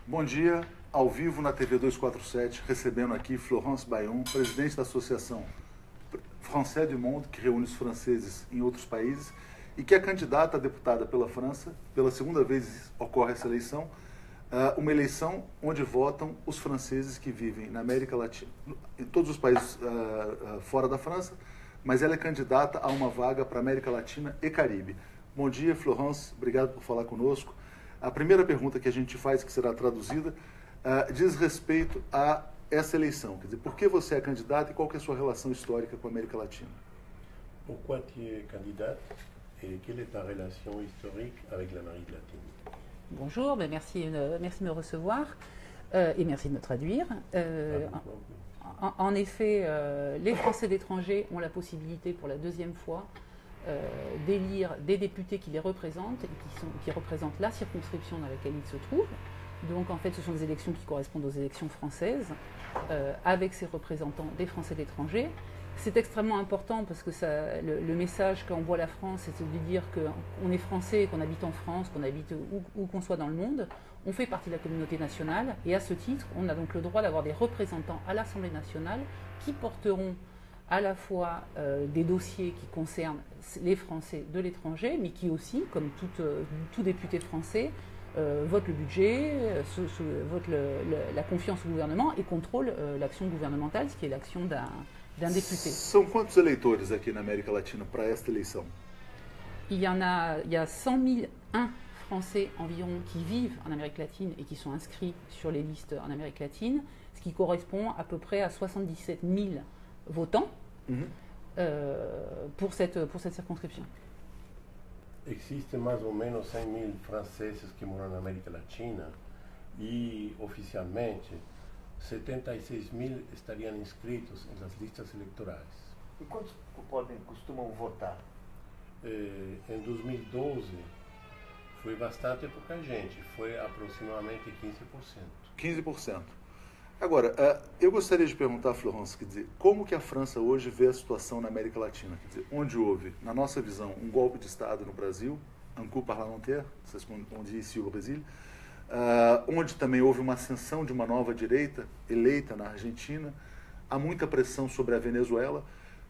Bom dia, ao vivo na TV 247, recebendo aqui Florence Bayon, presidente da Associação Français du Monde, que reúne os franceses em outros países, e que é candidata a deputada pela França. Pela segunda vez ocorre essa eleição, uma eleição onde votam os franceses que vivem na América Latina, em todos os países fora da França, mas ela é candidata a uma vaga para a América Latina e Caribe. Bom dia, Florence, obrigado por falar conosco. A primeira pergunta que a gente faz, que será traduzida, diz respeito a essa eleição. Quer dizer, por que você é candidata e qual que é a sua relação histórica com a América Latina? Pourquoi tu es candidate et quelle est ta relation historique avec l'Amérique latine? Bonjour, merci de me recevoir et merci de me traduire. En effet, les Français d'étranger ont la possibilité pour la deuxième fois d'élire des députés qui les représentent et qui représentent la circonscription dans laquelle ils se trouvent. Donc en fait, ce sont des élections qui correspondent aux élections françaises avec ces représentants des Français d'étranger. C'est extrêmement important parce que le message qu'envoie la France, c'est de dire qu'on est français, qu'on habite en France, qu'on habite où qu'on soit dans le monde. On fait partie de la communauté nationale et à ce titre, on a donc le droit d'avoir des représentants à l'Assemblée nationale qui porteront à la fois des dossiers qui concernent les Français de l'étranger, mais qui aussi, comme tout député français, vote le budget, vote la confiance au gouvernement et contrôle l'action gouvernementale, ce qui est l'action d'un député. São quantos eleitores aqui na América Latina para esta eleição? Il y a 100 001 Français environ qui vivent en Amérique latine et qui sont inscrits sur les listes en Amérique latine, ce qui correspond à peu près à 77 000 votants pour cette circonscription. Existe mais ou menos 100.000 franceses que moram na América Latina e, oficialmente, 76.000 estariam inscritos nas listas eleitorais. E quantos costumam votar? Em 2012, foi bastante pouca gente, foi aproximadamente 15%. 15%. Agora, eu gostaria de perguntar a Florence, quer dizer, como que a França hoje vê a situação na América Latina? Quer dizer, onde houve, na nossa visão, um golpe de Estado no Brasil, un coup parlementaire, c'est ce qu'on dit ici au Brasil, onde também houve uma ascensão de uma nova direita eleita na Argentina, há muita pressão sobre a Venezuela.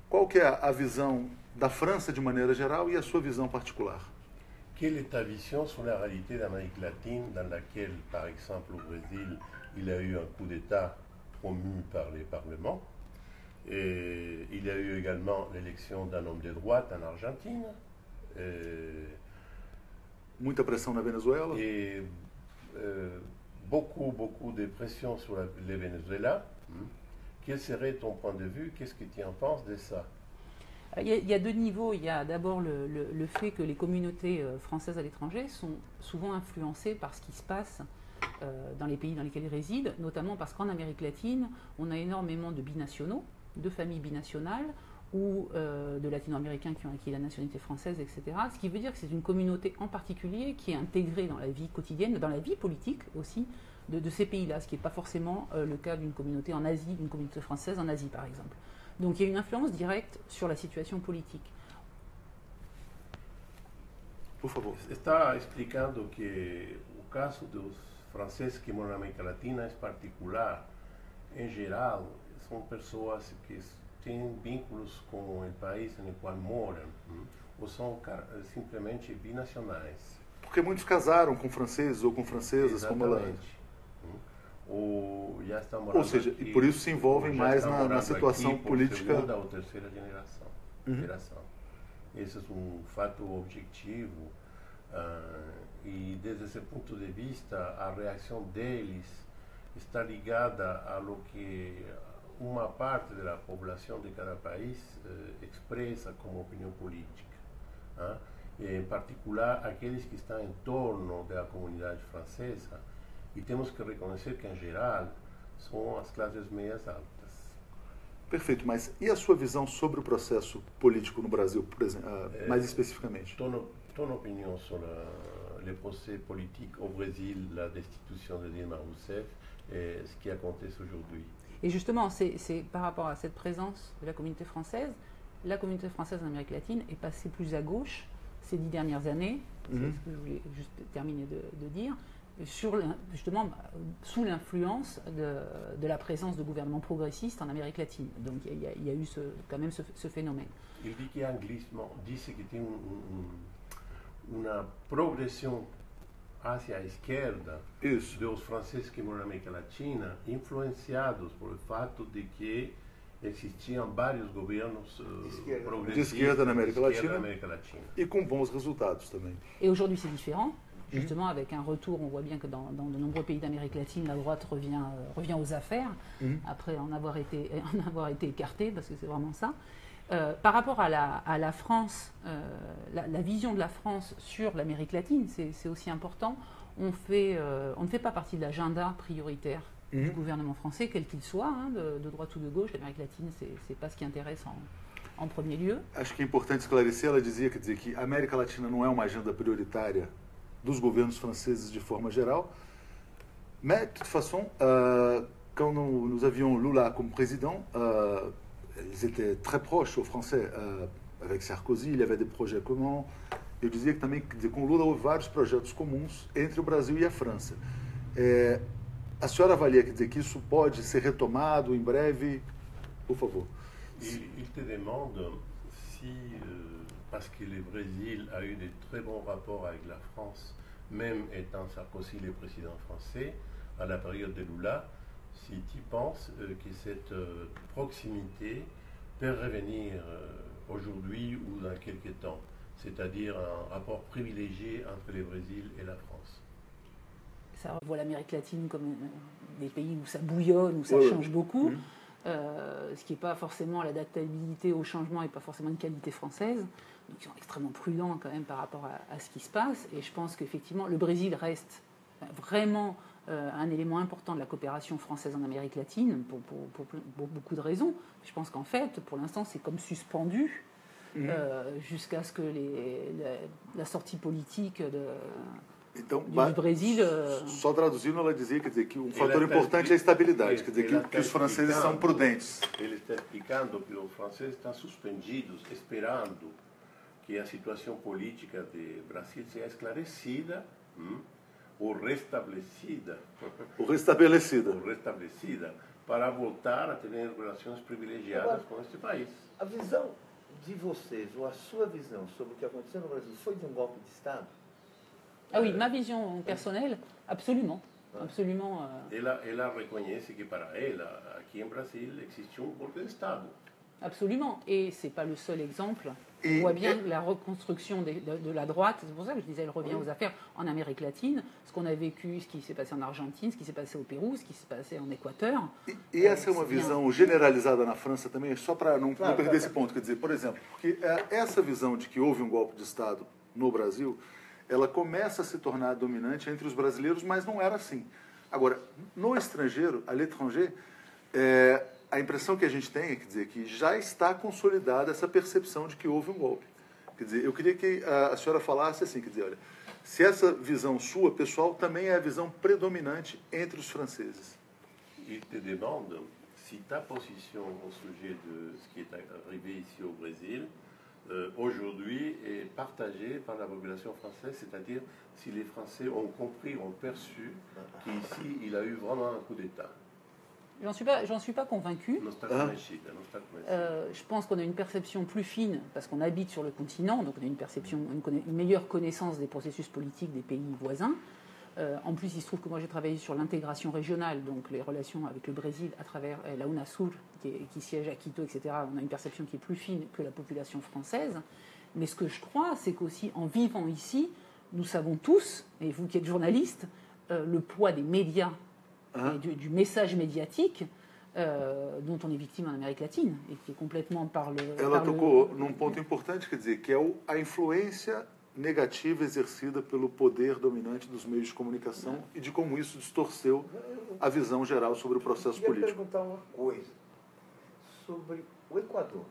Qual que é a visão da França de maneira geral e a sua visão particular? Quelle est ta vision sur la réalité d'Amérique latine dans laquelle, par exemple, au Brésil, il y a eu un coup d'État promu par les parlements et il y a eu également l'élection d'un homme de droite en Argentine. Muita pressão na Venezuela. Et beaucoup de pression sur le Venezuela. Quel serait ton point de vue? Qu'est-ce que tu en penses de ça? Il y a deux niveaux. Il y a d'abord le fait que les communautés françaises à l'étranger sont souvent influencées par ce qui se passe dans les pays dans lesquels ils résident, notamment parce qu'en Amérique latine, on a énormément de binationaux, de familles binationales ou de latino-américains qui ont acquis la nationalité française, etc. Ce qui veut dire que c'est une communauté en particulier qui est intégrée dans la vie quotidienne, dans la vie politique aussi, de ces pays-là, ce qui n'est pas forcément le cas d'une communauté en Asie, d'une communauté française en Asie par exemple. Donc il y a une influence directe sur la situation politique. Por favor. Está explicando que o caso dos franceses que moram na América Latina é particular. Em geral, são pessoas que têm vínculos com o país no qual moram, ou são simplesmente binacionais. Porque muitos casaram com franceses ou com francesas, como ela é. Ou seja, e por isso se envolvem mais na situação política. Segunda ou terceira geração. Esse é um fato objetivo e, desde esse ponto de vista, a reação deles está ligada a lo que uma parte da população de cada país expressa como opinião política. Em particular, aqueles que estão em torno da comunidade francesa. E temos que reconhecer que, em geral, são as classes médias altas. Perfeito, mas e a sua visão sobre o processo político no Brasil, por exemplo, mais especificamente? Ton opinion sur le procès politique au Brésil, la destitution de Dilma Rousseff et ce qui acontece aujourd'hui? Et justement, c'est par rapport à cette présence de la communauté française en Amérique latine est passée plus à gauche ces 10 dernières années, c'est ce que je voulais juste terminer de dire. justement sous l'influence de la présence de gouvernements progressistes en Amérique latine. Donc il y a eu quand même ce phénomène. Il dit que anglismo dice que tem uma progressão hacia a esquerda dos franceses que moram na América Latina, influenciados por o fato de que existiam vários governos de esquerda na América Latina e com bons resultados também. Et aujourd'hui c'est différent. Justement, avec un retour, on voit bien que dans de nombreux pays d'Amérique latine, la droite revient aux affaires, après en avoir été écartée, parce que c'est vraiment ça. Par rapport à la France, la vision de la France sur l'Amérique latine, c'est aussi important. On ne fait pas partie de l'agenda prioritaire du gouvernement français, quel qu'il soit, hein, de droite ou de gauche. L'Amérique latine, c'est pas ce qui intéresse en premier lieu. Acho que é importante esclarecer, ela dizia que a América Latina não é uma agenda prioritária dos governos franceses de forma geral, mais, de toute façon, quand nous avions Lula comme président, ils étaient très proches aux Français. Avec Sarkozy, il y avait des projets communs. Eu dizia que também, com Lula, houve vários projetos comuns entre o Brasil e a França. A senhora avalia que isso pode ser retomado em breve? Por favor. Il te demande si, parce que le Brésil a eu de très bons rapports avec la France, même étant Sarkozy le président français, à la période de Lula, si tu penses que cette proximité peut revenir aujourd'hui ou dans quelques temps, c'est-à-dire un rapport privilégié entre le Brésil et la France. Ça voit l'Amérique latine comme des pays où ça bouillonne, où ça change beaucoup. Ce qui n'est pas forcément l'adaptabilité au changement et pas forcément une qualité française. Donc ils sont extrêmement prudents quand même par rapport à ce qui se passe. Et je pense qu'effectivement, le Brésil reste vraiment un élément important de la coopération française en Amérique latine pour beaucoup de raisons. Je pense qu'en fait, pour l'instant, c'est comme suspendu jusqu'à ce que la sortie politique Então, do Brasil. Só traduzindo, ela dizia que fator importante é a estabilidade, quer dizer que os franceses são prudentes. Ele está explicando que os franceses estão suspendidos, esperando que a situação política do Brasil seja esclarecida ou restabelecida. Para voltar a ter relações privilegiadas com este país. A visão de vocês, ou a sua visão sobre o que aconteceu no Brasil, foi de um golpe de Estado? Ah oui, ma vision personnelle, absolument. Absolument. Ela reconhece que para ela, aqui em Brasil, existe golpe de Estado. Absolument. Et ce n'est pas le seul exemple. On voit bien la reconstruction de la droite, c'est pour ça que je disais, elle revient aux affaires en Amérique latine, ce qu'on a vécu, ce qui s'est passé en Argentine, ce qui s'est passé au Pérou, ce qui s'est passé en Équateur. E essa é uma visão generalizada na França também, só para não perder esse ponto. Quer dizer, por exemplo, porque essa visão de que houve um golpe de Estado no Brasil, ela começa a se tornar dominante entre os brasileiros, mas não era assim. Agora, no estrangeiro, à l'étranger, a impressão que a gente tem é que já está consolidada essa percepção de que houve um golpe. Quer dizer, eu queria que a senhora falasse assim, quer dizer, olha, se essa visão sua, pessoal, também é a visão predominante entre os franceses. Il te demande si ta position au sujet de ce qui est arrivé ici au Brésil aujourd'hui est partagée par la population française, c'est-à-dire si les Français ont compris, ont perçu qu'ici il a eu vraiment un coup d'État. J'en suis pas convaincu. Je pense qu'on a une perception plus fine parce qu'on habite sur le continent, donc on a une meilleure connaissance des processus politiques des pays voisins. En plus, il se trouve que moi j'ai travaillé sur l'intégration régionale, donc les relations avec le Brésil à travers la UNASUR qui siège à Quito, etc. On a une perception qui est plus fine que la population française. Mais ce que je crois, c'est qu'aussi en vivant ici, nous savons tous, et vous qui êtes journaliste, le poids des médias et du message médiatique dont on est victime en Amérique latine et qui est complètement par le... Ela tocou num ponto importante, quer dizer, que é a influência negativa exercida pelo poder dominante dos meios de comunicação e de como isso distorceu a visão geral sobre o processo político. Eu queria perguntar uma coisa sobre o Equador.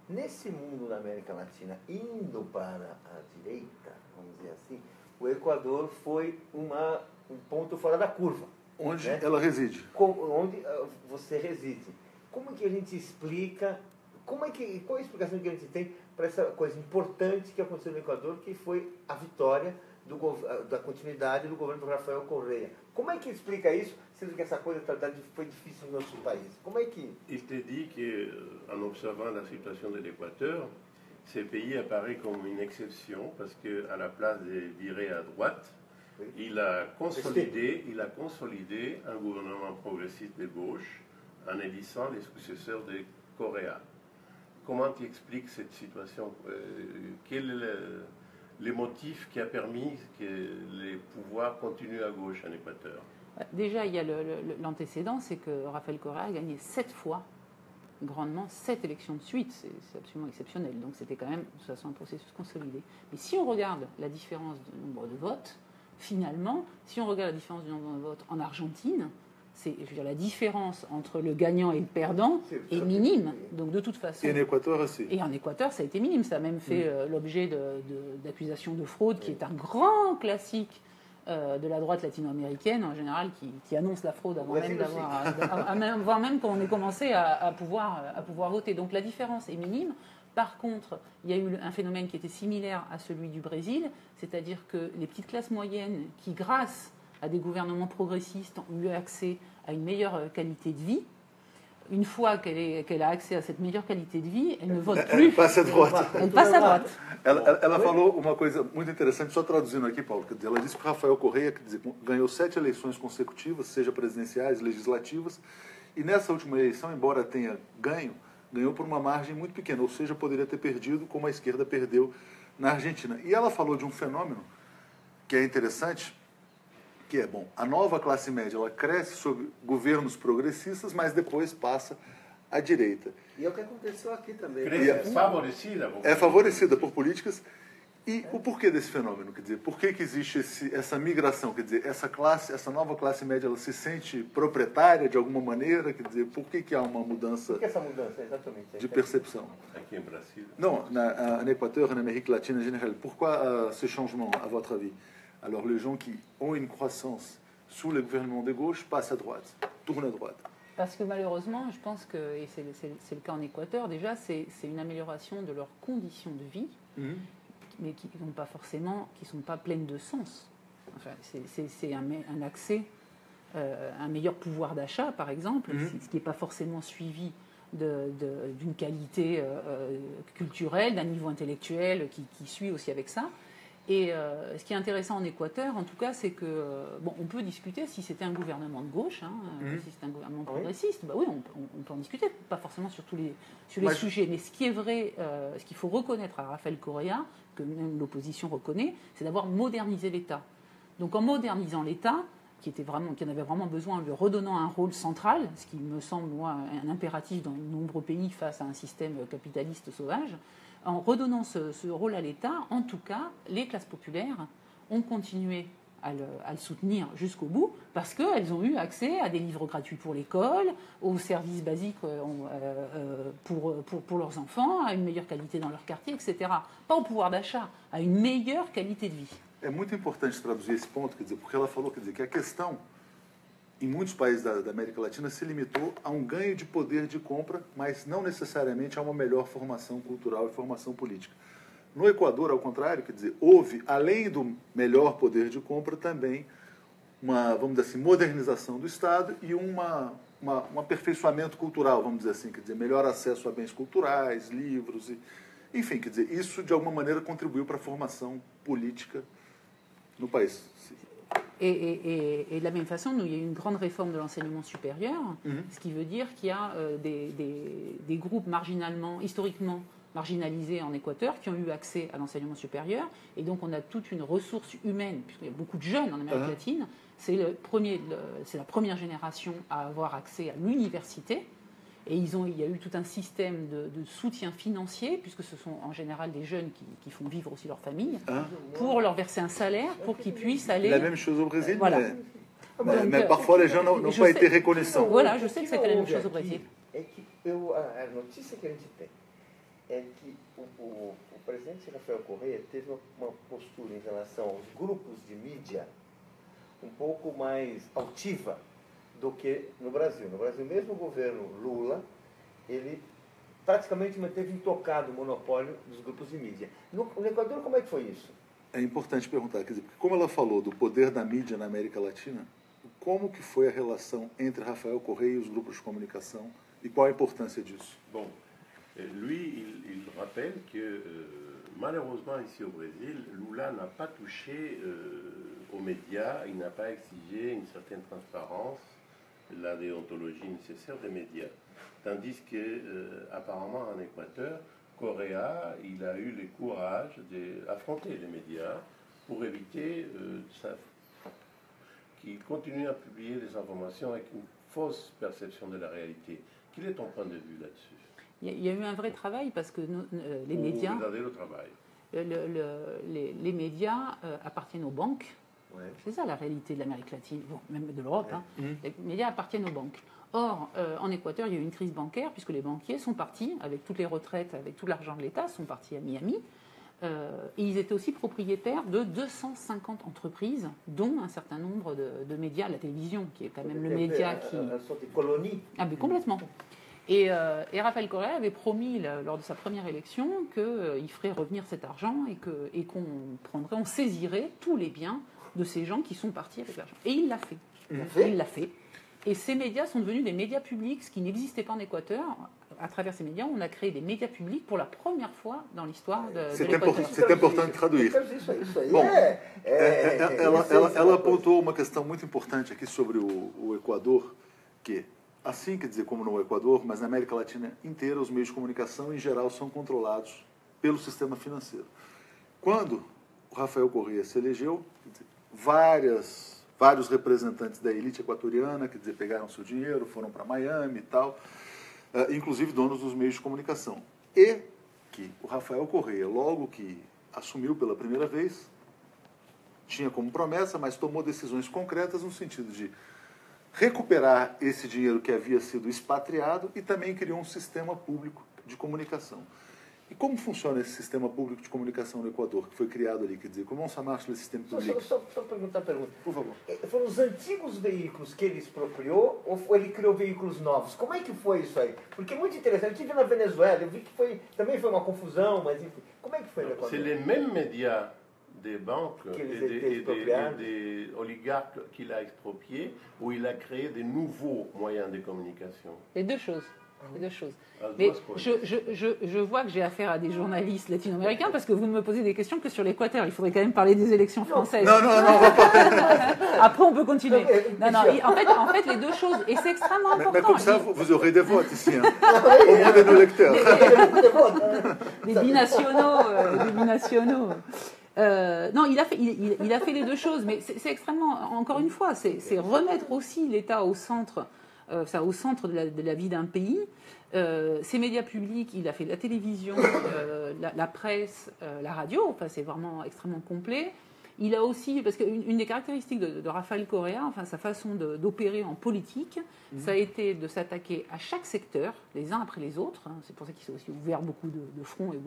Nesse mundo da América Latina, indo para a direita, vamos dizer assim, o Equador foi um ponto fora da curva. Onde ela reside? Onde você reside. Como que a gente explica, qual a explicação que a gente tem para essa coisa importante que aconteceu no Equador, que foi a vitória da continuidade do governo do Rafael Correa. Como é que explica isso, sendo que essa coisa foi difícil no nosso país? Como é que... Il te dit qu'en observant la situation de l'Équateur, ce pays apparaît comme une exception parce qu'à la place de virer à droite, oui, il a consolidé un gouvernement progressiste de gauche en élissant les successeurs de Correa. Comment tu expliques cette situation? Quel est le motif qui a permis que les pouvoirs continuent à gauche en Équateur? Déjà, il y a l'antécédent, c'est que Rafael Correa a gagné 7 fois, grandement, 7 élections de suite. C'est absolument exceptionnel. Donc c'était quand même, de toute façon, un processus consolidé. Mais si on regarde la différence du nombre de votes, finalement, si on regarde la différence du nombre de votes en Argentine, je veux dire, la différence entre le gagnant et le perdant est minime. Donc de toute façon. Et en Équateur aussi. Et en Équateur, ça a été minime. Ça a même fait l'objet d'accusations de fraude, qui est un grand classique de la droite latino-américaine, en général, qui annonce la fraude avant même voire même quand on ait commencé à pouvoir voter. Donc la différence est minime. Par contre, il y a eu un phénomène qui était similaire à celui du Brésil, c'est-à-dire que les petites classes moyennes qui, grâce à des gouvernements progressistes, ont eu accès à une meilleure qualité de vie. Une fois qu'elle a accès à cette meilleure qualité de vie, elle ne vote plus. Elle passe à droite. Elle passe à droite. Ela falou uma coisa muito interessante, só traduzindo aqui, Paulo. Quer dizer, ela disse que o Rafael Correa, quer dizer, ganhou 7 eleições consecutivas, seja presidenciais, legislativas, e nessa última eleição, embora tenha ganhou por uma margem muito pequena, ou seja, poderia ter perdido como a esquerda perdeu na Argentina. E ela falou de um fenômeno que é interessante, que é, bom, a nova classe média, ela cresce sob governos progressistas, mas depois passa à direita. E é o que aconteceu aqui também. É favorecida? É favorecida por políticas. E o porquê desse fenômeno? Quer dizer, por que existe essa migração? Quer dizer, essa nova classe média, ela se sente proprietária de alguma maneira? Quer dizer, por que há uma mudança, por que essa mudança exatamente? De percepção? Aqui em Brasília? Non, en Équateur, en Amérique latine en général. Pourquoi ce changement, à votre avis? Alors, les gens qui ont une croissance sous le gouvernement de gauche passent à droite, tournent à droite. Parce que malheureusement, je pense que, et c'est le cas en Équateur, déjà, c'est une amélioration de leurs conditions de vie, mais qui n'ont pas forcément, qui ne sont pas pleines de sens. Enfin, c'est un accès, un meilleur pouvoir d'achat, par exemple, ce qui n'est pas forcément suivi d'une qualité culturelle, d'un niveau intellectuel qui suit aussi avec ça. Et ce qui est intéressant en Équateur, en tout cas, c'est que, bon, on peut discuter si c'était un gouvernement de gauche, si c'était un gouvernement progressiste, bah oui, on peut en discuter, pas forcément sur tous les sujets. Mais ce qui est vrai, ce qu'il faut reconnaître à Rafael Correa, que même l'opposition reconnaît, c'est d'avoir modernisé l'État. Donc en modernisant l'État, qui en avait vraiment besoin, en lui redonnant un rôle central, ce qui me semble, moi, un impératif dans de nombreux pays face à un système capitaliste sauvage, en redonnant ce rôle à l'État, en tout cas, les classes populaires ont continué à le soutenir jusqu'au bout, parce qu'elles ont eu accès à des livres gratuits pour l'école, aux services basiques pour leurs enfants, à une meilleure qualité dans leur quartier, etc. Pas au pouvoir d'achat, à une meilleure qualité de vie. É muito importante traduzir esse ponto, quer dizer, porque ela falou, quer dizer, que a questão em muitos países da América Latina se limitou a um ganho de poder de compra, mas não necessariamente a uma melhor formação cultural e formação política. No Equador, ao contrário, quer dizer, houve, além do melhor poder de compra, também uma, vamos dizer assim, modernização do Estado e um aperfeiçoamento cultural, vamos dizer assim, quer dizer, melhor acesso a bens culturais, livros, enfim, quer dizer, isso de alguma maneira contribuiu para a formação política no país. Et de la même façon, il y a eu une grande réforme de l'enseignement supérieur, ce qui veut dire qu'il y a des groupes historiquement marginalisés en Équateur qui ont eu accès à l'enseignement supérieur. Et donc on a toute une ressource humaine, puisqu'il y a beaucoup de jeunes en Amérique latine. C'est la première génération à avoir accès à l'université. Et il y a eu tout un système de soutien financier, puisque ce sont en général des jeunes qui font vivre aussi leur famille, pour leur verser un salaire, pour qu'ils puissent aller... La même chose au Brésil, voilà. mais parfois les gens n'ont pas été reconnaissants. Voilà, je sais que c'était la même chose au Brésil. A notícia que a gente tem é que o presidente Rafael Correa teve uma postura em relação aos grupos de mídia um pouco mais altiva do que no Brasil. No Brasil, mesmo o governo Lula, ele praticamente manteve intocado o monopólio dos grupos de mídia. No Equador, como é que foi isso? É importante perguntar, quer dizer, porque como ela falou do poder da mídia na América Latina, como que foi a relação entre Rafael Correa e os grupos de comunicação e qual a importância disso? Bon, lui, il rappelle que malheureusement ici au Brésil, Lula n'a pas touché aux médias, il n'a pas exigé une certaine transparence, la déontologie nécessaire des médias. Tandis que, apparemment en Équateur, Correa, il a eu le courage d'affronter les médias pour éviter qu'il continue à publier des informations avec une fausse perception de la réalité. Quel est ton point de vue là-dessus? Il y a eu un vrai travail parce que les médias... Vous regardez le travail. Les médias appartiennent aux banques. Ouais. C'est ça la réalité de l'Amérique latine, bon, même de l'Europe. Hein. Les médias appartiennent aux banques. Or, en Équateur, il y a eu une crise bancaire puisque les banquiers sont partis, avec toutes les retraites, avec tout l'argent de l'État, sont partis à Miami. Et ils étaient aussi propriétaires de 250 entreprises, dont un certain nombre de médias, la télévision, qui est quand même le média qui... Une sorte de colonie. Ah, mais complètement. Et Rafael Correa avait promis lors de sa première élection qu'il ferait revenir cet argent et qu'on saisirait tous les biens de ces gens qui sont partis avec l'argent. Et il l'a fait. Il l'a fait. Et ces médias sont devenus des médias publics, ce qui n'existait pas en Équateur. À travers ces médias, on a créé des médias publics pour la première fois dans l'histoire de l'Équateur. C'est important de traduir. Bom, ela apontou uma questão muito importante aqui sobre o Equador, que assim, quer dizer, como no Equador, mas na América Latina inteira, os meios de comunicação, em geral, são controlados pelo sistema financeiro. Quando o Rafael Correa se elegeu, vários representantes da elite equatoriana, quer dizer, pegaram seu dinheiro, foram para Miami e tal, inclusive donos dos meios de comunicação. E que o Rafael Correa, logo que assumiu pela primeira vez, tinha como promessa, mas tomou decisões concretas no sentido de recuperar esse dinheiro que havia sido expatriado e também criou um sistema público de comunicação. E como funciona esse sistema público de comunicação no Equador, que foi criado ali? Quer dizer, como se chama esse sistema público? Só perguntar a pergunta. Por favor. Foram os antigos veículos que ele expropriou ou ele criou veículos novos? Como é que foi isso aí? Porque é muito interessante. Eu estive na Venezuela, eu vi que também foi uma confusão, mas enfim. Como é que foi no Equador? C'est les mêmes médias des banques et des oligarques qu'il a expropriés, où il a créé des nouveaux moyens de communication. Les deux choses. Mais je vois que j'ai affaire à des journalistes latino-américains parce que vous ne me posez des questions que sur l'Équateur. Il faudrait quand même parler des élections françaises. Non, on va pas. Après, on peut continuer. Non, en fait, les deux choses. Et c'est extrêmement important. Mais comme ça, vous aurez des votes ici. Hein. Au moins de nos lecteurs. Des binationaux. Non, il a fait les deux choses, mais c'est extrêmement, encore une fois, c'est remettre aussi l'État au centre, au centre de la vie d'un pays. Ces médias publics, il a fait la télévision, la presse, la radio, enfin c'est vraiment extrêmement complet. Il a aussi, parce qu'une des caractéristiques de Rafael Correa, enfin sa façon d'opérer en politique, ça a été de s'attaquer à chaque secteur, les uns après les autres. Hein, c'est pour ça qu'il s'est aussi ouvert beaucoup de fronts et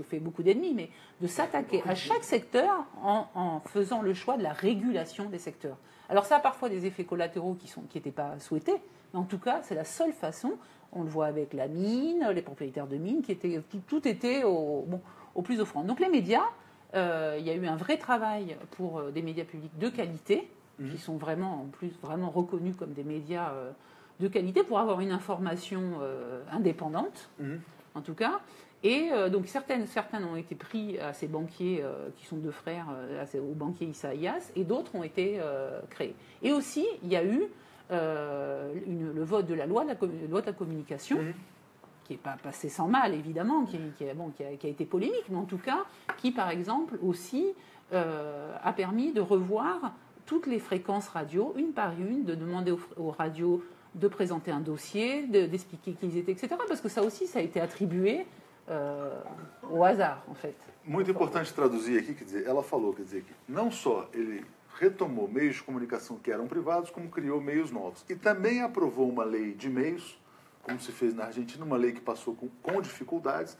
fait beaucoup d'ennemis, mais de s'attaquer à chaque secteur en faisant le choix de la régulation des secteurs. Alors ça a parfois des effets collatéraux qui n'étaient pas souhaités, mais en tout cas c'est la seule façon. On le voit avec la mine, les propriétaires de mines, tout était au plus offrant. Donc les médias. Il y a eu un vrai travail pour des médias publics de qualité, qui sont vraiment, en plus, vraiment reconnus comme des médias de qualité pour avoir une information indépendante, en tout cas. Et donc certains ont été pris à ces banquiers qui sont deux frères, au banquier Isaías, et d'autres ont été créés. Et aussi, il y a eu le vote de la loi de la communication, qui n'est pas passé sans mal, évidemment, qui a été polémique, mais en tout cas, qui, par exemple, aussi a permis de revoir toutes les fréquences radio, une par une, de demander aux radios de présenter un dossier, d'expliquer qui ils étaient, etc. Parce que ça aussi, ça a été attribué au hasard, en fait. Muito importante traduzir aqui, quer dizer, ela falou, quer dizer, que não só ele retomou meios de comunicação que eram privados, como criou meios novos. E também aprovou uma lei de meios, como se fez na Argentina, uma lei que passou com dificuldades,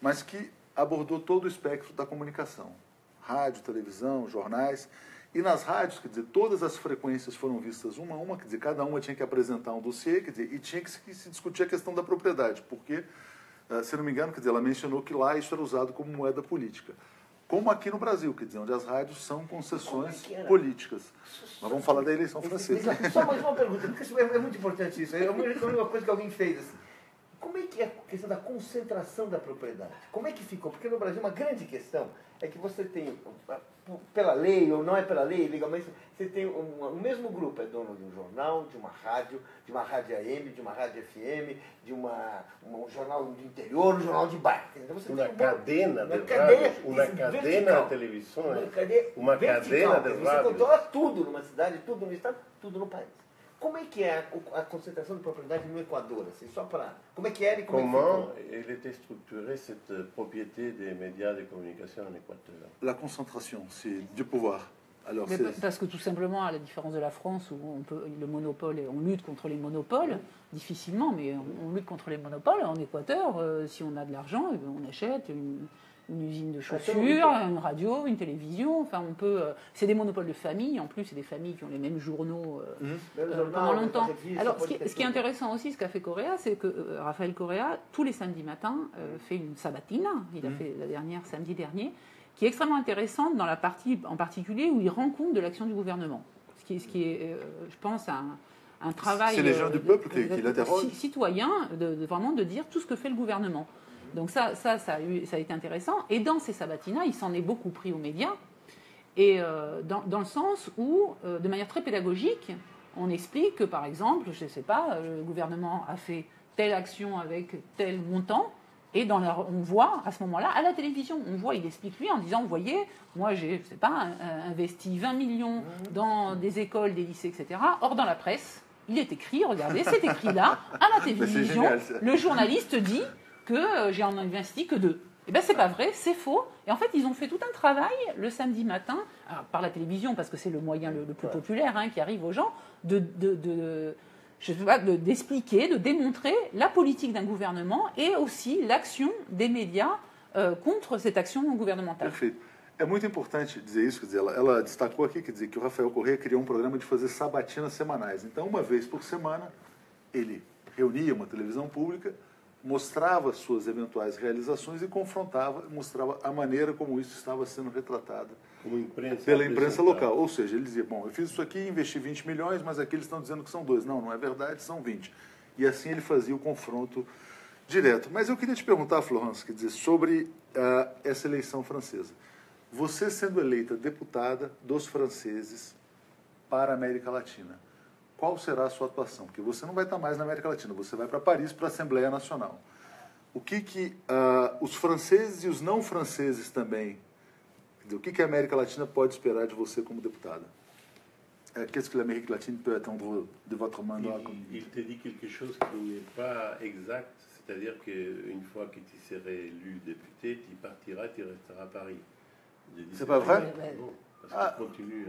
mas que abordou todo o espectro da comunicação. Rádio, televisão, jornais. E nas rádios, quer dizer, todas as frequências foram vistas uma a uma, quer dizer, cada uma tinha que apresentar um dossiê, quer dizer, e tinha que se discutir a questão da propriedade, porque, se não me engano, quer dizer, ela mencionou que lá isso era usado como moeda política. como aqui no Brasil, quer dizer, onde as rádios são concessões políticas. Mas vamos falar da eleição francesa. Só mais uma pergunta, porque isso é muito importante isso. É uma coisa que alguém fez assim. Como é que é a questão da concentração da propriedade? Como é que ficou? Porque no Brasil uma grande questão é que você tem, pela lei ou não é pela lei, legalmente, você tem o mesmo grupo é dono de um jornal, de uma rádio AM, de uma rádio FM, de um jornal do interior, um jornal de bairro. Você uma tem cadena de rádio, uma cadena de televisão, uma cadena de rádio. Você rádio. controla tudo numa cidade, tudo no estado, tudo no país. Como é que é a concentração de propriedade no Equador? Assim, só para... Como é que era e comment elle était structurée, cette propriété des médias de communication en Équateur? La concentration, c'est du pouvoir. Alors, parce que tout simplement, à la différence de la France, où le monopole, on lutte contre les monopoles, difficilement, mais on lutte contre les monopoles. En Équateur, si on a de l'argent, on achète une usine de chaussures, une radio, une télévision. Enfin, on peut. C'est des monopoles de famille. En plus, c'est des familles qui ont les mêmes journaux pendant longtemps. Alors, ce qui est intéressant aussi, ce qu'a fait Correa, c'est que Rafael Correa, tous les samedis matins, fait une sabatina. Il a fait la dernière samedi dernier, qui est extrêmement intéressante dans la partie en particulier où il rend compte de l'action du gouvernement. Ce qui est, je pense, un travail. C'est les gens du peuple qui l'interrogent. Citoyen, vraiment de dire tout ce que fait le gouvernement. Donc ça a été intéressant. Et dans ces sabatinas, il s'en est beaucoup pris aux médias. Et dans le sens où, de manière très pédagogique, on explique que, par exemple, je ne sais pas, le gouvernement a fait telle action avec tel montant. Et on voit, à ce moment-là, à la télévision, il explique lui en disant, vous voyez, moi j'ai, je sais pas, investi 20 millions dans des écoles, des lycées, etc. Or, dans la presse, il est écrit, regardez, c'est écrit là, à la télévision, le journaliste dit que j'ai en investi que 2. Eh bien, c'est pas vrai, c'est faux. Et en fait, ils ont fait tout un travail le samedi matin, alors, par la télévision, parce que c'est le moyen le plus populaire qui arrive aux gens, d'expliquer, de démontrer la politique d'un gouvernement et aussi l'action des médias contre cette action gouvernementale. Perfeito. É muito importante dizer isso, quer dizer, ela destacou aqui, quer dizer, que o Rafael Correa criou um programa de fazer sabatinas semanais. Então, uma vez por semana, ele reunia uma televisão pública, mostrava suas eventuais realizações e confrontava, mostrava a maneira como isso estava sendo retratado pela imprensa local. Ou seja, ele dizia, bom, eu fiz isso aqui, investi 20 milhões, mas aqui eles estão dizendo que são 2. Não, não é verdade, são 20. E assim ele fazia o confronto direto. Mas eu queria te perguntar, Florence, quer dizer, sobre essa eleição francesa. Você sendo eleita deputada dos franceses para a América Latina, qual será a sua atuação? Porque você não vai estar mais na América Latina, você vai para Paris, para a Assembleia Nacional. O que os franceses e os não franceses também, o que a América Latina pode esperar de você como deputada? Qu'est-ce que l'Amérique latine peut attendre de votre mandat? Il te dit quelque chose qui n'est pas exact, c'est-à-dire qu'une fois que tu seras élu député, tu partiras, tu resteras à Paris. C'est pas vrai? Non, parce qu'il continue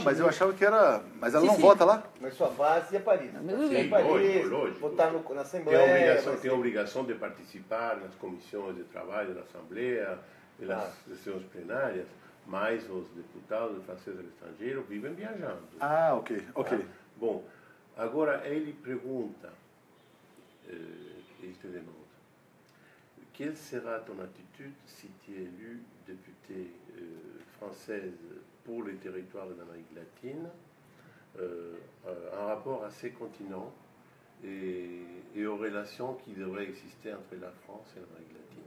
mas eu achava que era... Mas ela não vota lá? Mas sua base é Paris. Sim, Paris, lógico. votar na Assembleia. Tem a obrigação de participar nas comissões de trabalho da Assembleia, das sessões plenárias, mas os deputados franceses estrangeiros vivem viajando. Ok. Bom, agora ele pergunta, ele te demanda, quelle sera ton attitude si tu es élu député française pour les territoires de l'Amérique latine, en rapport à ces continents et aux relations qui devraient exister entre la France et l'Amérique latine?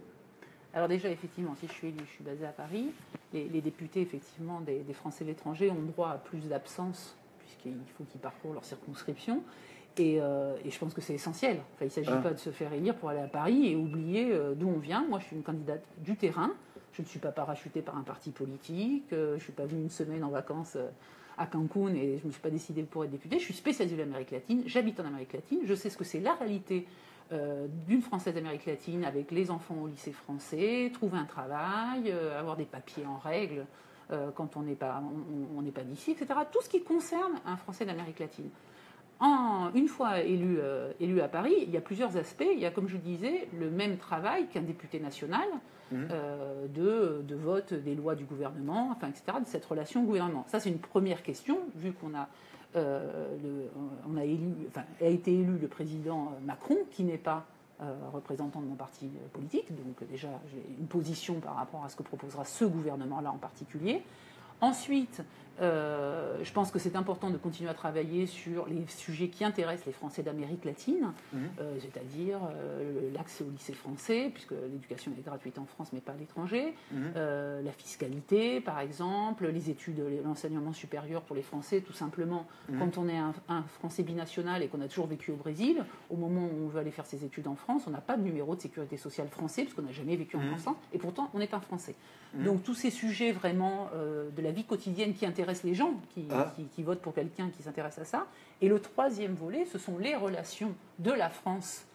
Alors déjà, effectivement, si je suis élue, je suis basée à Paris. Les députés, effectivement, des Français de l'étranger ont droit à plus d'absence, puisqu'il faut qu'ils parcourent leur circonscription. Et je pense que c'est essentiel. Enfin, il ne s'agit pas de se faire élire pour aller à Paris et oublier d'où on vient. Moi, je suis une candidate du terrain. Je ne suis pas parachutée par un parti politique. Je ne suis pas venue une semaine en vacances à Cancun et je ne me suis pas décidée pour être députée. Je suis spécialisée de l'Amérique latine. J'habite en Amérique latine. Je sais ce que c'est la réalité d'une Française d'Amérique latine avec les enfants au lycée français, trouver un travail, avoir des papiers en règle quand on n'est pas d'ici, etc. Tout ce qui concerne un Français d'Amérique latine. Une fois élu à Paris, il y a plusieurs aspects. Il y a, comme je disais, le même travail qu'un député national de vote des lois du gouvernement, enfin, etc., de cette relation au gouvernement. Ça, c'est une première question, vu qu'on a, a été élu le président Macron, qui n'est pas représentant de mon parti politique, donc déjà j'ai une position par rapport à ce que proposera ce gouvernement-là en particulier. Ensuite, je pense que c'est important de continuer à travailler sur les sujets qui intéressent les Français d'Amérique latine, c'est-à-dire l'accès au lycée français, puisque l'éducation est gratuite en France mais pas à l'étranger, la fiscalité par exemple, les études, l'enseignement supérieur pour les Français, tout simplement. Quand on est un Français binational et qu'on a toujours vécu au Brésil, au moment où on veut aller faire ses études en France, on n'a pas de numéro de sécurité sociale français, parce qu'on n'a jamais vécu en France, et pourtant on est un Français. Donc tous ces sujets vraiment de la vie quotidienne qui intéressent les gens qui votent pour quelqu'un qui s'intéresse à ça. Et le troisième volet, ce sont les relations de la France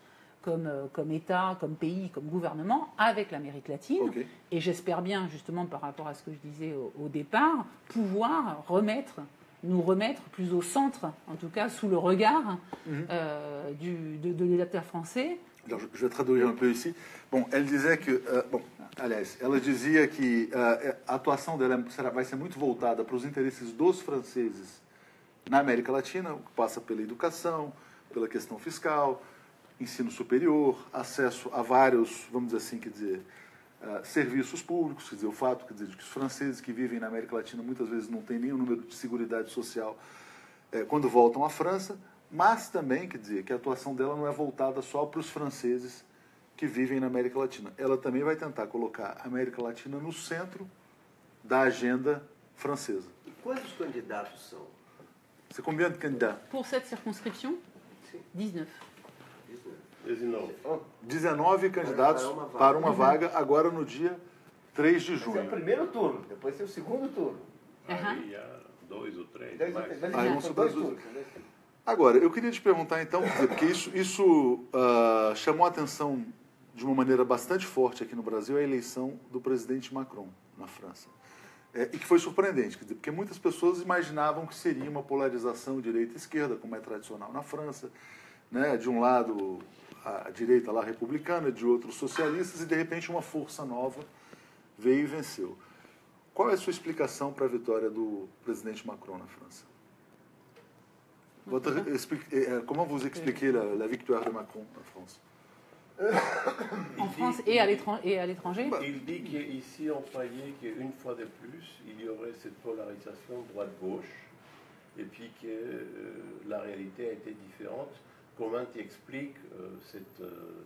comme État, comme pays, comme gouvernement avec l'Amérique latine. Okay. Et j'espère bien, justement, par rapport à ce que je disais au départ, pouvoir nous remettre plus au centre, en tout cas sous le regard de l'État français. Alors, je vais traduire un peu ici. Bon, elle disait que... aliás, ela dizia que a atuação dela vai ser muito voltada para os interesses dos franceses na América Latina, que passa pela educação, pela questão fiscal, ensino superior, acesso a vários, vamos dizer assim, serviços públicos, quer dizer, o fato de que os franceses que vivem na América Latina muitas vezes não têm nenhum número de seguridade social quando voltam à França, mas também, quer dizer, que a atuação dela não é voltada só para os franceses que vivem na América Latina. Ela também vai tentar colocar a América Latina no centro da agenda francesa. E quantos candidatos são? C'est combien de candidats? Pour cette circonscription, 19. 19 candidatos para uma vaga agora no dia 3 de junho. Esse é o primeiro turno, depois tem o segundo turno. Aí há 2 ou 3. Agora, eu queria te perguntar então, porque isso chamou a atenção de uma maneira bastante forte aqui no Brasil, a eleição do presidente Macron na França. E que foi surpreendente, quer dizer, porque muitas pessoas imaginavam que seria uma polarização direita-esquerda, como é tradicional na França, né? De um lado a direita lá republicana, de outro socialistas, e de repente uma força nova veio e venceu. Qual é a sua explicação para a vitória do presidente Macron na França? Comment vous expliquez la victoire de Macron en France? En France et à l'étranger. Il dit qu'ici, on croyait qu'une fois de plus, il y aurait cette polarisation droite-gauche, et puis que la réalité a été différente. Comment tu expliques cette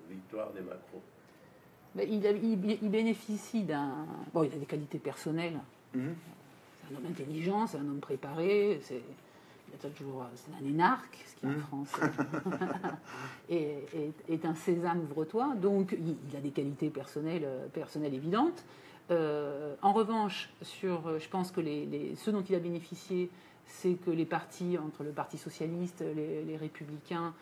victoire de Macron? Il bénéficie d'un... Bon, il a des qualités personnelles. C'est un homme intelligent, c'est un homme préparé, c'est un énarque, ce qui en France est un sésame ouvre-toi, donc il a des qualités personnelles évidentes. En revanche, je pense que ce dont il a bénéficié, c'est que les partis, entre le Parti socialiste, les républicains,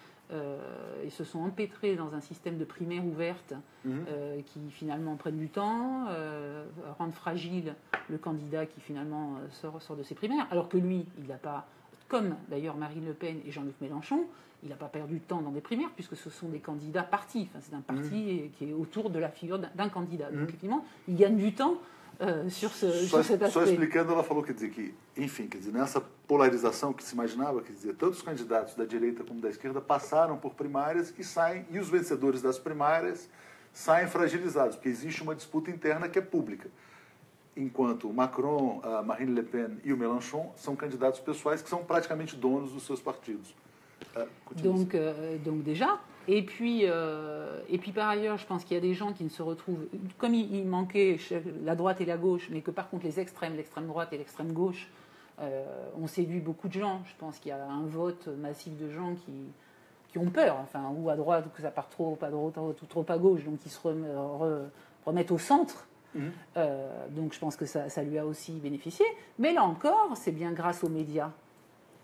ils se sont empêtrés dans un système de primaires ouvertes qui finalement prennent du temps, rendent fragile le candidat qui finalement sort de ces primaires, alors que lui, il n'a pas... Comme d'ailleurs Marine Le Pen et Jean-Luc Mélenchon, il n'a pas perdu de temps dans des primaires puisque ce sont des candidats partis. Enfin, c'est un parti qui est autour de la figure d'un candidat. Donc, effectivement, il gagne du temps sur cet aspect. Só explicando, ela falou, quer dizer, que, enfim, quer dizer, nessa polarização que se imaginava, quer dizer, tanto os candidatos da direita como da esquerda passaram por primárias e os vencedores das primárias saem fragilizados, porque existe uma disputa interna que é pública. Enquanto o Macron, a Marine Le Pen e o Mélenchon são candidatos pessoais que são praticamente donos dos seus partidos. Donc déjà, et puis par ailleurs, je pense qu'il y a des gens qui ne se retrouvent, comme il manquait la droite et la gauche, mais que par contre l'extrême droite et l'extrême gauche ont séduit beaucoup de gens. Je pense qu'il y a un vote massif de gens qui ont peur, enfin, ou à droite, ou que ça part trop à droite, ou trop à gauche, donc qui se remettent au centre. Donc je pense que ça lui a aussi bénéficié. Mais là encore, c'est bien grâce aux médias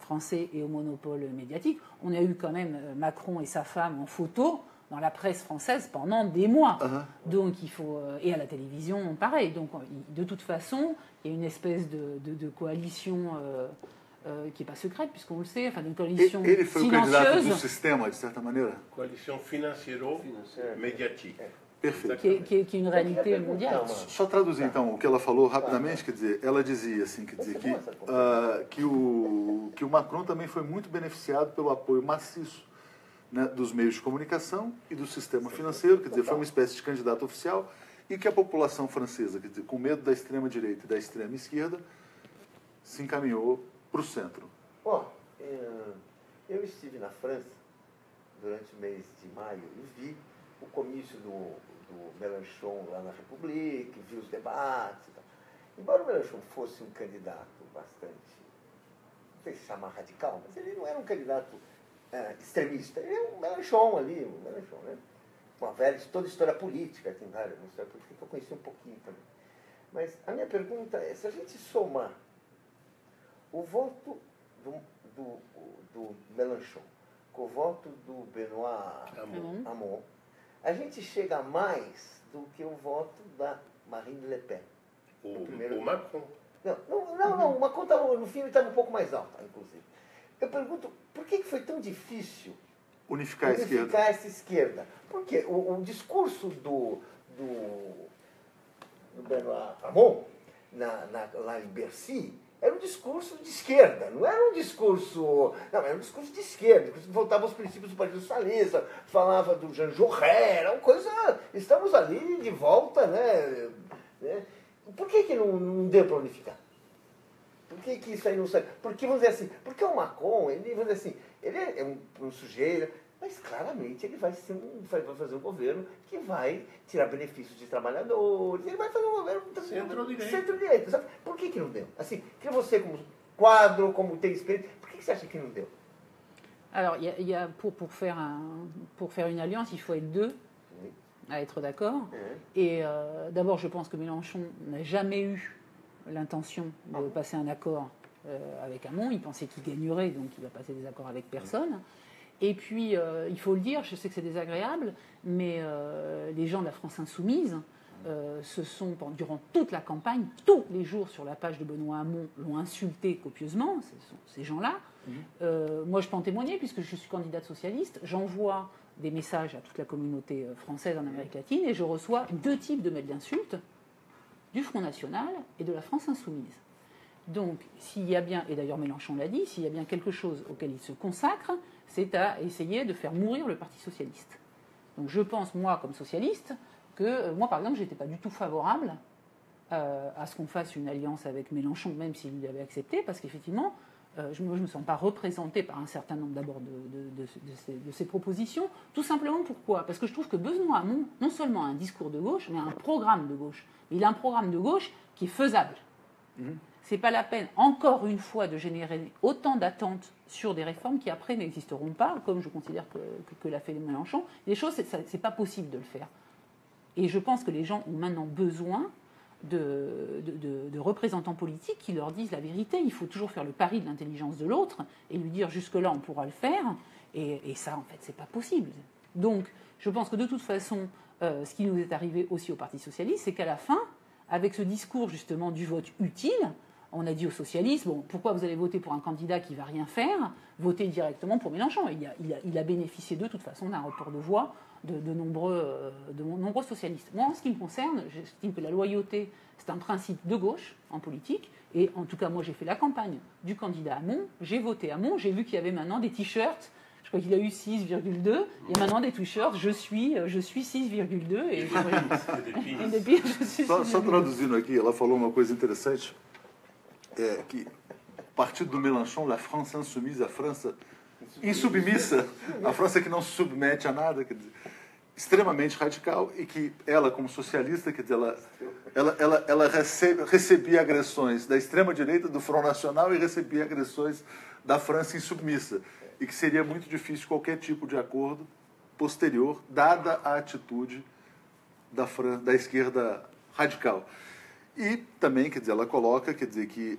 français et au monopole médiatique. On a eu quand même Macron et sa femme en photo dans la presse française pendant des mois. Donc il faut... et à la télévision, pareil. Donc de toute façon, il y a une espèce de coalition... qui n'est pas secrète, puisqu'on le sait, enfin, une coalition ele foi silencieuse. O candidato do sistema, de certa maneira? Coalition financiero-médiatique. Perfeito. Que é une réalité mondiale. Só traduzir, então, o que ela falou rapidamente, quer dizer, ela dizia, assim, quer dizer, que o Macron também foi muito beneficiado pelo apoio maciço né, dos meios de comunicação e do sistema financeiro, quer dizer, foi uma espécie de candidato oficial, e que a população francesa, quer dizer, com medo da extrema-direita e da extrema-esquerda, se encaminhou para o centro. Eu estive na França durante o mês de maio e vi o comício do Mélenchon lá na République, vi os debates e tal. Embora o Mélenchon fosse um candidato bastante, não sei se chamar radical, mas ele não era um candidato extremista. Ele é um Mélenchon ali, né? Uma velha, toda história política, tem várias, uma história política que eu conheci um pouquinho também. Mas a minha pergunta é, se a gente somar o voto do Mélenchon com o voto do Benoît Hamon, a gente chega a mais do que o voto da Marine Le Pen. O Macron. Não, o Macron no fim ele estava um pouco mais alto, inclusive. Eu pergunto, por que foi tão difícil unificar essa esquerda? Porque o discurso do Benoît Hamon, lá em Bercy, era um discurso de esquerda, não era um discurso... Não, era um discurso de esquerda, voltava aos princípios do Partido Socialista, falava do Jean Jaurès, era uma coisa... Estamos ali de volta, né? Por que não deu para unificar? Por que isso aí não sai? Porque, vamos dizer assim, porque o Macron, vamos dizer assim, ele é um sujeito, mas claramente ele vai fazer um governo que vai tirar benefícios de trabalhadores, ele vai fazer um governo centro-direita. Sabe? Por que não deu? Assim, que você como quadro, como tem experiência, por que você acha que não deu? Alors, pour faire une alliance, il faut être deux à être d'accord. Et d'abord, je pense que Mélenchon n'a jamais eu l'intention de passer un accord avec Hamon. Il pensait qu'il gagnerait, donc il va passer des accords avec personne. Et puis, il faut le dire, je sais que c'est désagréable, mais les gens de la France insoumise se sont, durant toute la campagne, tous les jours sur la page de Benoît Hamon, l'ont insulté copieusement, ces gens-là. Moi, je peux en témoigner, puisque je suis candidate socialiste. J'envoie des messages à toute la communauté française en Amérique latine, et je reçois deux types de mails d'insultes, du Front National et de la France insoumise. Donc, s'il y a bien, et d'ailleurs Mélenchon l'a dit, s'il y a bien quelque chose auquel il se consacre, c'est à essayer de faire mourir le Parti socialiste. Donc je pense, moi, comme socialiste, que moi, par exemple, je n'étais pas du tout favorable à ce qu'on fasse une alliance avec Mélenchon, même s'il l'avait accepté, parce qu'effectivement, je ne me sens pas représentée par un certain nombre d'abord de ces propositions. Tout simplement pourquoi? Parce que je trouve que Benoît Hamon, non seulement a un discours de gauche, mais a un programme de gauche. Il a un programme de gauche qui est faisable. C'est pas la peine, encore une fois, de générer autant d'attentes sur des réformes qui après n'existeront pas, comme je considère que l'a fait Mélenchon. Les choses, c'est pas possible de le faire. Et je pense que les gens ont maintenant besoin de représentants politiques qui leur disent la vérité. Il faut toujours faire le pari de l'intelligence de l'autre et lui dire jusque-là on pourra le faire. Et ça, en fait, c'est pas possible. Donc, je pense que de toute façon, ce qui nous est arrivé aussi au Parti Socialiste, c'est qu'à la fin, avec ce discours justement du vote utile, on a dit aux socialistes, bon, pourquoi vous allez voter pour un candidat qui ne va rien faire? Votez directement pour Mélenchon. Il a bénéficié de toute façon d'un report de voix de nombreux socialistes. Moi, en ce qui me concerne, j'estime que la loyauté, c'est un principe de gauche en politique. Et en tout cas, moi, j'ai fait la campagne du candidat Hamon. J'ai voté Hamon. J'ai vu qu'il y avait maintenant des t-shirts. Je crois qu'il a eu 6,2. Il y a maintenant des t-shirts. Je suis 6,2. Et depuis, je suis 6,2. Só traduzindo aqui, ela falou uma coisa interessante. Que o partido do Mélenchon, a França insoumise, a França insubmissa, a França que não se submete a nada, quer dizer, extremamente radical, e que ela, como socialista, quer dizer, ela recebia agressões da extrema-direita, do Front National, e recebia agressões da França insubmissa, e que seria muito difícil qualquer tipo de acordo posterior, dada a atitude da esquerda radical. E também, quer dizer, ela coloca, quer dizer, que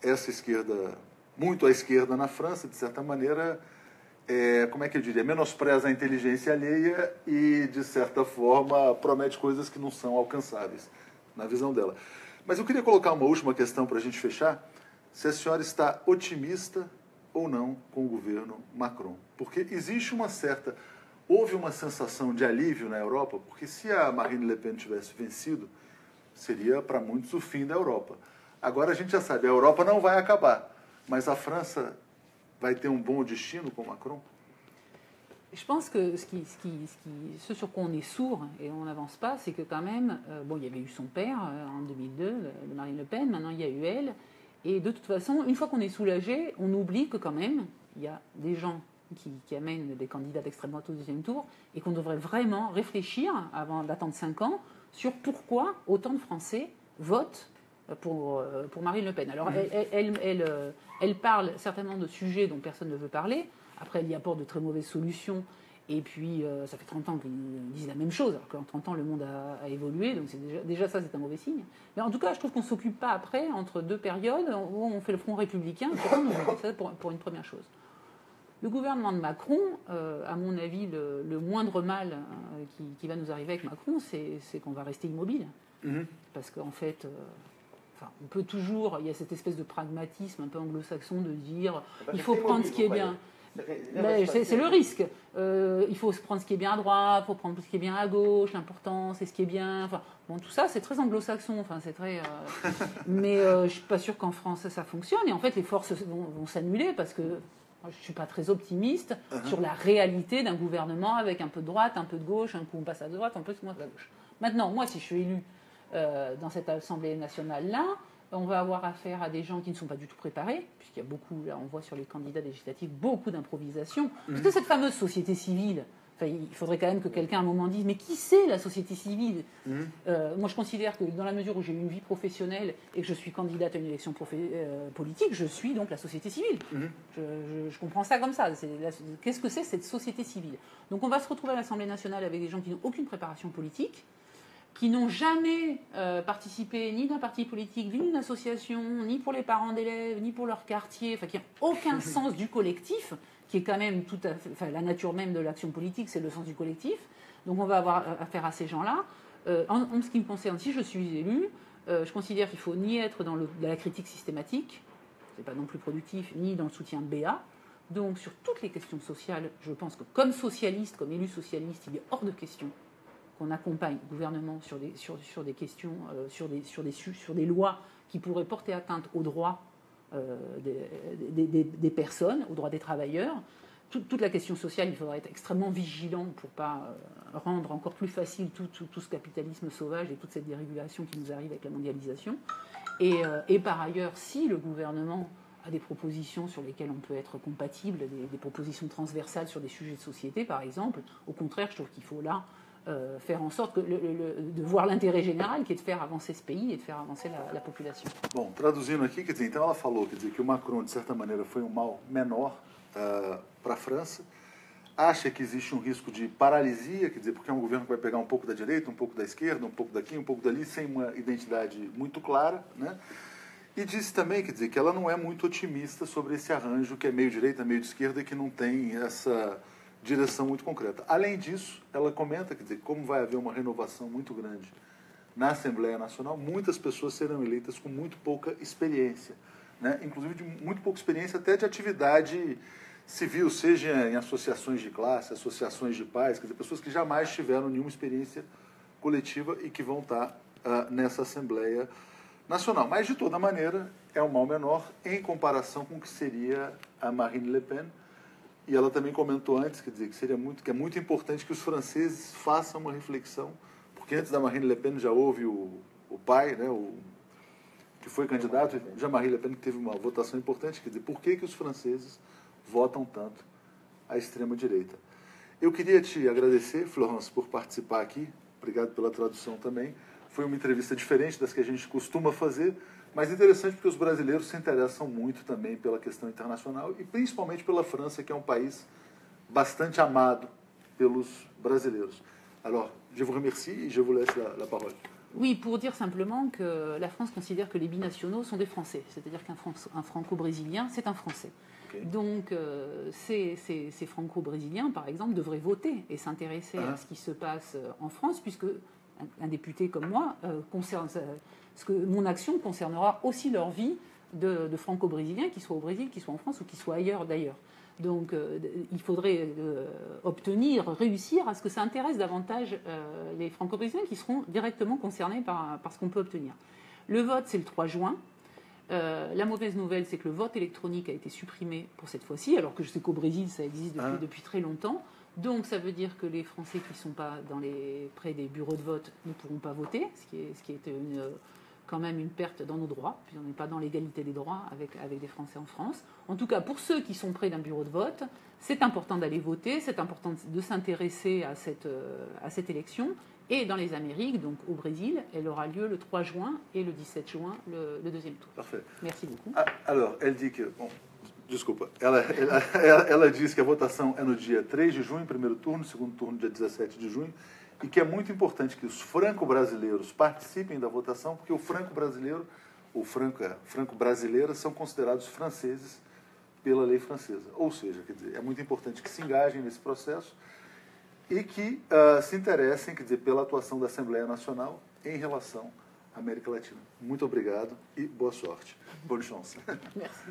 essa esquerda, muito à esquerda na França, de certa maneira, como é que eu diria, menospreza a inteligência alheia e, de certa forma, promete coisas que não são alcançáveis, na visão dela. Mas eu queria colocar uma última questão para a gente fechar, se a senhora está otimista ou não com o governo Macron. Porque existe houve uma sensação de alívio na Europa, porque se a Marine Le Pen tivesse vencido, seria para muitos o fim da Europa. Agora a gente já sabe, a Europa não vai acabar, mas a França vai ter um bom destino com Macron? Je pense que ce sur quoi on est sourd et on n'avance pas, c'est que quand même, il y avait eu son père en 2002, de Marine Le Pen, maintenant il y a eu elle, et de toute façon, une fois qu'on est soulagé, on oublie que quand même, il y a des gens qui amènent des candidats d'extrême droite au deuxième tour, et qu'on devrait vraiment réfléchir, avant d'attendre 5 ans, sur pourquoi autant de Français votent pour Marine Le Pen. Alors, elle parle certainement de sujets dont personne ne veut parler. Après, elle y apporte de très mauvaises solutions. Et puis, ça fait 30 ans qu'ils disent la même chose. Alors qu'en 30 ans, le monde a évolué. Donc, déjà ça, c'est un mauvais signe. Mais en tout cas, je trouve qu'on ne s'occupe pas après, entre deux périodes, où on fait le front républicain. Ça, pour une première chose. Le gouvernement de Macron, à mon avis, le moindre mal qui va nous arriver avec Macron, c'est qu'on va rester immobile. Parce qu'en fait... on peut toujours, il y a cette espèce de pragmatisme un peu anglo-saxon de dire il faut prendre ce qui est bien. C'est le risque. Il faut prendre ce qui est bien à droite, il faut prendre ce qui est bien à gauche, l'important c'est ce qui est bien. Tout ça c'est très anglo-saxon. C'est très. Mais je ne suis pas sûre qu'en France ça fonctionne. Et en fait les forces vont s'annuler parce que je ne suis pas très optimiste sur la réalité d'un gouvernement avec un peu de droite, un peu de gauche, un coup on passe à droite, un peu moins à gauche. Maintenant, moi si je suis élu dans cette Assemblée nationale-là, on va avoir affaire à des gens qui ne sont pas du tout préparés, puisqu'il y a beaucoup, là on voit sur les candidats législatifs, beaucoup d'improvisation. Parce que cette fameuse société civile, il faudrait quand même que quelqu'un à un moment dise, mais qui c'est la société civile Moi je considère que dans la mesure où j'ai eu une vie professionnelle et que je suis candidate à une élection politique, je suis donc la société civile. Je comprends ça comme ça. Qu'est-ce que c'est cette société civile? Donc on va se retrouver à l'Assemblée nationale avec des gens qui n'ont aucune préparation politique, qui n'ont jamais participé ni d'un parti politique, ni d'une association, ni pour les parents d'élèves, ni pour leur quartier, qui n'ont aucun sens du collectif, qui est quand même tout à fait, la nature même de l'action politique, c'est le sens du collectif. Donc on va avoir affaire à ces gens-là. En ce qui me concerne, si je suis élue, je considère qu'il faut ni être dans la critique systématique, c'est pas non plus productif, ni dans le soutien BA. Donc sur toutes les questions sociales, je pense que comme socialiste, comme élu socialiste, il est hors de question qu'on accompagne le gouvernement sur des questions, sur des lois qui pourraient porter atteinte aux droits des personnes, aux droits des travailleurs. Toute la question sociale, il faudra être extrêmement vigilant pour ne pas rendre encore plus facile tout ce capitalisme sauvage et toute cette dérégulation qui nous arrive avec la mondialisation. Et par ailleurs, si le gouvernement a des propositions sur lesquelles on peut être compatible, des propositions transversales sur des sujets de société, par exemple, au contraire, je trouve qu'il faut là faire en sorte de voir l'intérêt général, qui est de faire avancer ce pays et de faire avancer la population. Bom, traduzindo aqui, quer dizer, então ela falou, quer dizer, que o Macron, de certa maneira, foi mal menor para a França, acha que existe risco de paralisia, quer dizer, porque é governo que vai pegar pouco da direita, pouco da esquerda, pouco daqui, pouco dali, sem uma identidade muito clara, né? E disse também, quer dizer, que ela não é muito otimista sobre esse arranjo que é meio direita, meio de esquerda e que não tem essa direção muito concreta. Além disso, ela comenta, quer dizer, como vai haver uma renovação muito grande na Assembleia Nacional, muitas pessoas serão eleitas com muito pouca experiência, né? Inclusive de muito pouca experiência até de atividade civil, seja em associações de classe, associações de pais, quer dizer, pessoas que jamais tiveram nenhuma experiência coletiva e que vão estar nessa Assembleia Nacional. Mas, de toda maneira, é um mal menor em comparação com o que seria a Marine Le Pen. E ela também comentou antes, quer dizer, que é muito importante que os franceses façam uma reflexão, porque antes da Marine Le Pen já houve o pai, né, que foi candidato, Jean-Marie Le Pen, que teve uma votação importante, quer dizer, por que os franceses votam tanto à extrema-direita. Eu queria te agradecer, Florence, por participar aqui, obrigado pela tradução também. Foi uma entrevista diferente das que a gente costuma fazer, mas interessante porque os brasileiros se interessam muito também pela questão internacional e principalmente pela França, que é um país bastante amado pelos brasileiros. Alors, je vous remercie et je vous laisse la parole. Oui, pour dire simplement que la France considère que les binationaux sont des Français, c'est-à-dire qu'un franco-brésilien, c'est un Français. Okay. Donc, ces franco-brésiliens, par exemple, devraient voter et s'intéresser à ce qui se passe en France, puisque un député comme moi, mon action concernera aussi leur vie de franco-brésiliens, qu'ils soient au Brésil, qu'ils soient en France ou qu'ils soient ailleurs d'ailleurs. Donc il faudrait réussir à ce que ça intéresse davantage les franco-brésiliens qui seront directement concernés par ce qu'on peut obtenir. Le vote, c'est le 3 juin. La mauvaise nouvelle, c'est que le vote électronique a été supprimé pour cette fois-ci, alors que je sais qu'au Brésil, ça existe depuis très longtemps. Donc ça veut dire que les Français qui ne sont pas près des bureaux de vote ne pourront pas voter, ce qui est quand même une perte dans nos droits, puisqu'on n'est pas dans l'égalité des droits avec des Français en France. En tout cas, pour ceux qui sont près d'un bureau de vote, c'est important d'aller voter, c'est important de s'intéresser à cette élection. Et dans les Amériques, donc au Brésil, elle aura lieu le 3 juin et le 17 juin, le deuxième tour. Parfait. Merci beaucoup. Alors, elle dit que... Bom, desculpa. Ela diz que a votação é no dia 3 de junho, primeiro turno, segundo turno dia 17 de junho, e que é muito importante que os franco-brasileiros participem da votação, porque o franco-brasileiro, ou franco-brasileira, são considerados franceses pela lei francesa. Ou seja, quer dizer, é muito importante que se engajem nesse processo e que se interessem, quer dizer, pela atuação da Assembleia Nacional em relação à América Latina. Muito obrigado e boa sorte. Bonne chance. Merci.